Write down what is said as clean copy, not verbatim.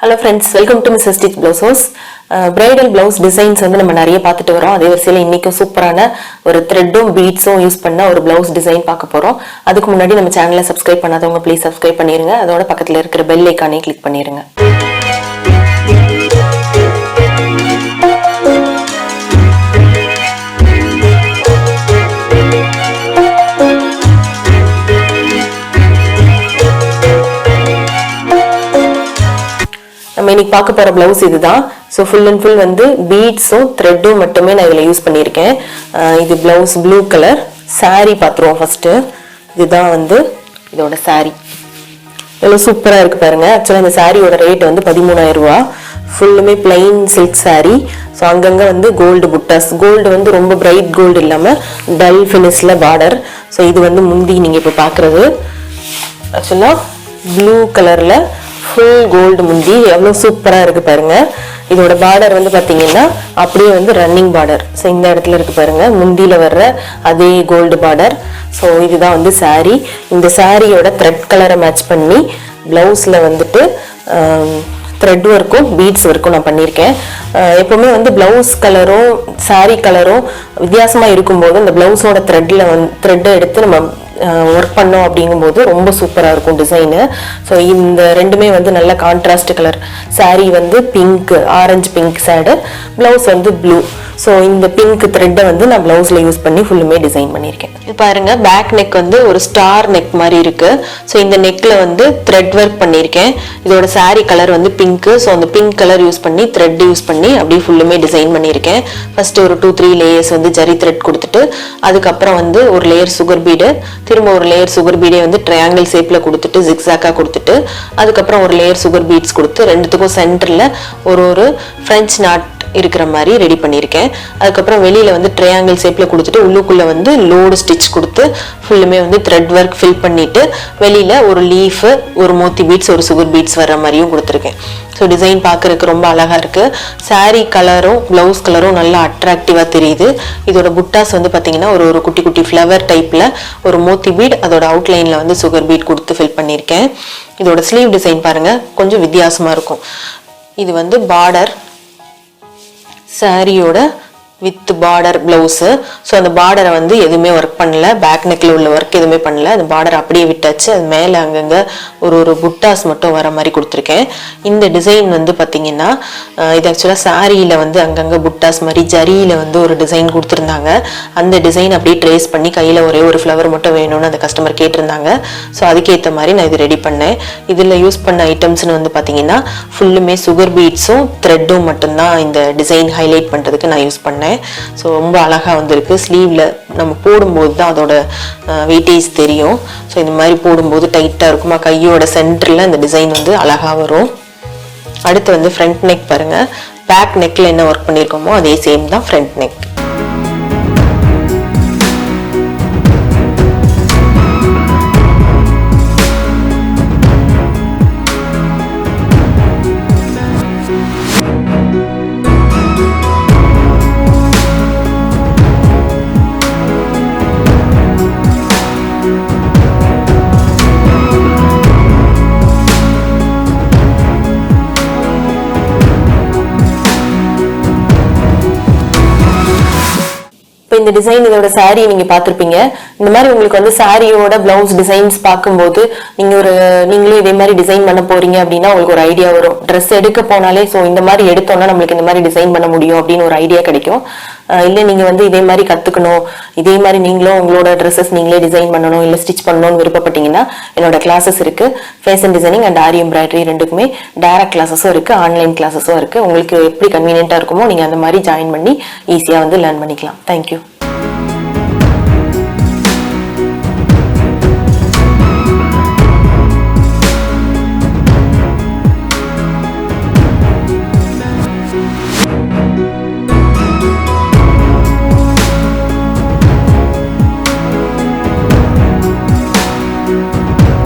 Hello friends, welcome to Mrs. Stitch Blouses. Bridal blouse designs வந்து நம்ம நிறைய பார்த்துட்டு வரோம். அதே வரிசையில் இன்னைக்கு சூப்பரான ஒரு த்ரெட்டும் பீட்ஸும் யூஸ் பண்ண ஒரு blouse டிசைன் பார்க்க போறோம். அதுக்கு முன்னாடி நம்ம சேனலை சப்ஸ்கிரைப் பண்ணாதவங்க ப்ளீஸ் சப்ஸ்கிரைப் பண்ணிருங்க. அதோட பக்கத்துல இருக்கிற பெல் ஐகானை கிளிக் பண்ணிருங்க. நம்ம இன்னைக்கு பார்க்க போற பிளவுஸ் இதுதான். ஸோ ஃபுல் அண்ட் ஃபுல் வந்து பீட்ஸும் த்ரெட்டும் மட்டுமே நான் இதில் யூஸ் பண்ணியிருக்கேன். இது பிளவுஸ் ப்ளூ கலர். சாரீ பார்த்துருவோம் ஃபர்ஸ்ட். இதுதான் வந்து இதோட சாரீ. எவ்வளோ சூப்பராக இருக்கு பாருங்க. ஆக்சுவலாக இந்த சாரியோட ரேட் வந்து 13,000 ரூபா. ஃபுல்லுமே பிளைன் சில்க் சாரீ. ஸோ அங்கங்கே வந்து கோல்டு புட்டாஸ். கோல்டு வந்து ரொம்ப பிரைட் கோல்டு இல்லாமல் டல் ஃபினிஷில் பார்டர். ஸோ இது வந்து முந்தி நீங்கள் இப்போ பார்க்குறது. ஆக்சுவலாக ப்ளூ கலரில் ஃபுல் கோல்டு முந்தி. எவ்வளோ சூப்பராக இருக்கு பாருங்க. இதோட பார்டர் வந்து பார்த்தீங்கன்னா அப்படியே வந்து ரன்னிங் பார்டர். ஸோ இந்த இடத்துல இருக்கு பாருங்க, முந்தியில் வர்ற அதே கோல்டு பார்டர். ஸோ இதுதான் வந்து சாரீ. இந்த சாரியோட த்ரெட் கலரை மேட்ச் பண்ணி பிளவுஸில் வந்துட்டு த்ரெட் ஒர்க்கும் பீட்ஸ் ஒர்க்கும் நான் பண்ணியிருக்கேன். எப்பவுமே வந்து பிளவுஸ் கலரும் சாரீ கலரும் வித்தியாசமாக இருக்கும்போது இந்த பிளவுஸோட த்ரெட்டை எடுத்து நம்ம ஒர்க் பண்ணோம் அப்படிங்கும்போது ரொம்ப சூப்பராக இருக்கும் டிசைனு. ஸோ இந்த ரெண்டுமே வந்து நல்ல கான்ட்ராஸ்ட் கலர். சாரீ வந்து pink, orange pink shade, blouse வந்து ப்ளூ. ஸோ இந்த பிங்க் த்ரெட்டை வந்து நான் பிளவுஸ்ல யூஸ் பண்ணி ஃபுல்லுமே டிசைன் பண்ணியிருக்கேன். இது பாருங்க, பேக் நெக் வந்து ஒரு ஸ்டார் நெக் மாதிரி இருக்கு. ஸோ இந்த நெக்ல வந்து த்ரெட் ஒர்க் பண்ணியிருக்கேன். இதோட சாரீ கலர் வந்து பிங்க். ஸோ அந்த பிங்க் கலர் யூஸ் பண்ணி த்ரெட் யூஸ் பண்ணி அப்படியே ஃபுல்லுமே டிசைன் பண்ணியிருக்கேன். ஃபர்ஸ்ட் ஒரு 2-3 லேயர்ஸ் வந்து ஜரி த்ரெட் கொடுத்துட்டு அதுக்கப்புறம் வந்து ஒரு லேயர் சுகர் பீடு, திரும்ப ஒரு லேயர் சுகர் பீடே வந்து ட்ரையாங்கிள் ஷேப்ல கொடுத்துட்டு ஜிக்ஸாக்கா கொடுத்துட்டு அதுக்கப்புறம் ஒரு லேயர் சுகர் பீட்ஸ் கொடுத்து ரெண்டுத்துக்கும் சென்டர்ல ஒரு ஃப்ரெஞ்ச் நாட் இருக்கிற மாதிரி ரெடி பண்ணியிருக்கேன். அதுக்கப்புறம் வெளியில வந்து ட்ரையாங்கிள் ஷேப்ல கொடுத்துட்டு உள்ளுக்குள்ள வந்து லோடு ஸ்டிச் கொடுத்து ஃபுல்லுமே வந்து த்ரெட் ஒர்க் ஃபில் பண்ணிட்டு வெளியில ஒரு லீஃப், ஒரு மோத்தி பீட்ஸ், ஒரு சுகர் பீட்ஸ் வர்ற மாதிரியும் கொடுத்துருக்கேன். ஸோ டிசைன் பார்க்கறதுக்கு ரொம்ப அழகா இருக்கு. சாரீ கலரும் பிளவுஸ் கலரும் நல்லா அட்ராக்டிவா தெரியுது. இதோட புட்டாஸ் வந்து பாத்தீங்கன்னா ஒரு குட்டி குட்டி ஃப்ளவர் டைப்ல ஒரு மோத்தி பீட், அதோட அவுட்லைன்ல வந்து சுகர் பீட் கொடுத்து ஃபில் பண்ணியிருக்கேன். இதோட ஸ்லீவ் டிசைன் பாருங்க, கொஞ்சம் வித்தியாசமா இருக்கும். இது வந்து பார்டர், சாரியோட வித் பார்டர் பிளவுஸு. ஸோ அந்த பார்டரை வந்து எதுவுமே ஒர்க் பண்ணல, பேக் நெக்கில் உள்ள ஒர்க் எதுவுமே பண்ணல. அந்த பார்டர் அப்படியே விட்டாச்சு. அது மேலே அங்கங்கே ஒரு புட்டாஸ் மட்டும் வர மாதிரி கொடுத்துருக்கேன். இந்த டிசைன் வந்து பார்த்தீங்கன்னா இது ஆக்சுவலாக சாரியில் வந்து அங்கங்கே புட்டாஸ் மாதிரி ஜரியில் வந்து ஒரு டிசைன் கொடுத்துருந்தாங்க. அந்த டிசைன் அப்படியே ட்ரேஸ் பண்ணி கையில் ஒரே ஒரு ஃப்ளவர் மட்டும் வேணும்னு அந்த கஸ்டமர் கேட்டிருந்தாங்க. ஸோ அதுக்கேற்ற மாதிரி நான் இது ரெடி பண்ணேன். இதில் யூஸ் பண்ண ஐட்டம்ஸ்னு வந்து பார்த்தீங்கன்னா ஃபுல்லுமே சுகர் பீட்ஸும் த்ரெட்டும் மட்டும்தான் இந்த டிசைன் ஹைலைட் பண்ணுறதுக்கு நான் யூஸ் பண்ணேன். ஸோ ரொம்ப அழகா வந்திருக்கு. ஸ்லீவ்ல நம்ம போடும்போது தான் அதோட வெயிட்டேஜ் தெரியும். ஸோ இந்த மாதிரி போடும்போது டைட்டா இருக்குமா, கையோட சென்டர்ல இந்த டிசைன் வந்து அழகா வரும். அடுத்து வந்து ஃப்ரண்ட் நெக் பாருங்க. பேக் நெக்ல என்ன ஒர்க் பண்ணியிருக்கோமோ அதே சேம் தான் ஃப்ரண்ட் நெக். இந்த டிசைன், இதோட சாரீ நீங்க பாத்திருப்பீங்க. இந்த மாதிரி உங்களுக்கு வந்து சாரியோட பிளவுஸ் டிசைன்ஸ் பார்க்கும்போது நீங்களும் இதே மாதிரி டிசைன் பண்ண போறீங்க அப்படின்னா உங்களுக்கு ஒரு ஐடியா வரும். ட்ரெஸ் எடுக்க போனாலே ஸோ இந்த மாதிரி எடுத்தோம்னா நம்மளுக்கு இந்த மாதிரி டிசைன் பண்ண முடியும் அப்படின்னு ஒரு ஐடியா கிடைக்கும். இல்லை நீங்க வந்து இதே மாதிரி கத்துக்கணும், இதே மாதிரி நீங்களும் உங்களோட ட்ரெஸ்ஸஸ் நீங்களே டிசைன் பண்ணணும் இல்லை ஸ்டிச் பண்ணணும்னு விருப்பப்பட்டீங்கன்னா என்னோட கிளாஸஸ் இருக்கு. Fashion designing and aari embroidery ரெண்டுக்குமே டைரக்ட் கிளாஸஸும் இருக்கு, ஆன்லைன் கிளாஸஸும் இருக்கு. உங்களுக்கு எப்படி கன்வீனியன்ட்டா இருக்குமோ நீங்க அந்த மாதிரி ஜாயின் பண்ணி ஈஸியா வந்து லேர்ன் பண்ணிக்கலாம். தேங்க்யூ.